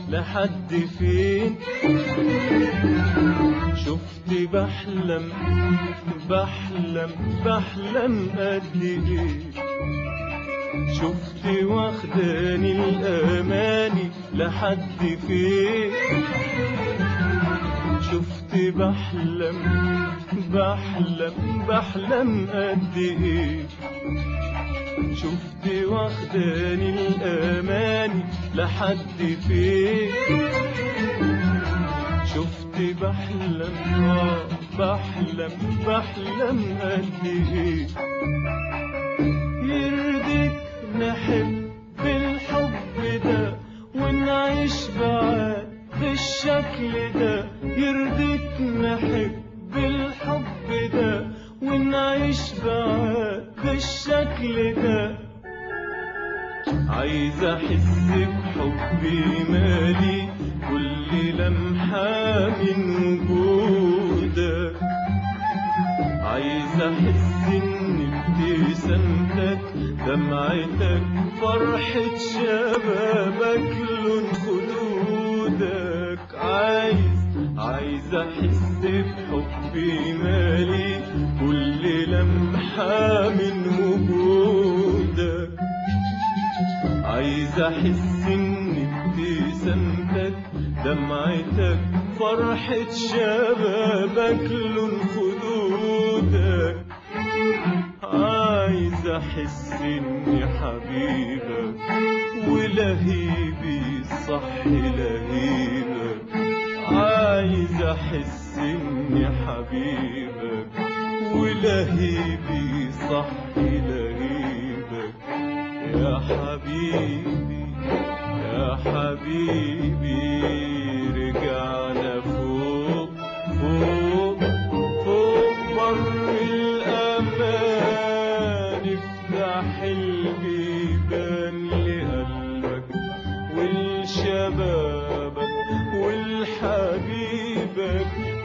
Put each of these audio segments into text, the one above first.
لحد فين؟ شفت بحلم بحلم بحلم قد ايه، شفت واخداني الاماني لحد فين؟ شفت بحلم بحلم بحلم قد ايه، شفت واخداني الاماني لحد فين؟ شفت بحلم بحلم بحلم قد ايه، يرضيك نحب بالحب ده ونعيش بعاد بالشكل ده، يرضيك نحب بالحب ده ونعيش بعاد بالشكل ده. عايز احس بحبي مالي كل لمحة من وجودك، عايز احس ان ابتسامتك دمعتك فرحة شبابك لون خدودك، عايز احس بحبي مالي كل لمحة من وجودك، عايز احس ان ابتسامتك دمعتك فرحة شبابك لون خدودك، عايز احس اني حبيبك ولهيبي صح لهيبك، عايز احس اني حبيبك ولهيبي صح لهيبك. يا حبيبي يا حبيبي رجعنا فوق فوق فوق بر الأمان، افتح البيبان لقلبك ولشبابك ولحبيبك،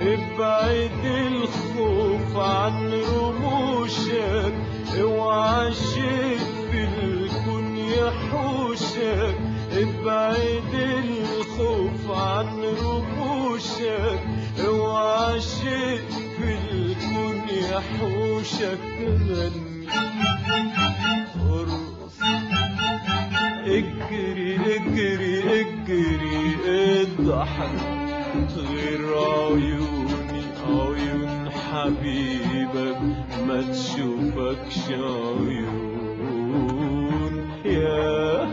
ابعد الخوف عن رموشك، اوعى الشيء في الكون يحوشك، ابعد الخوف عن رموشك، اوعى الشيء في الكون يحوشك. غني ارقص اجري اجري اجري اضحك، غير عيوني عيون حبيبك ما تشوفكش عيون. يا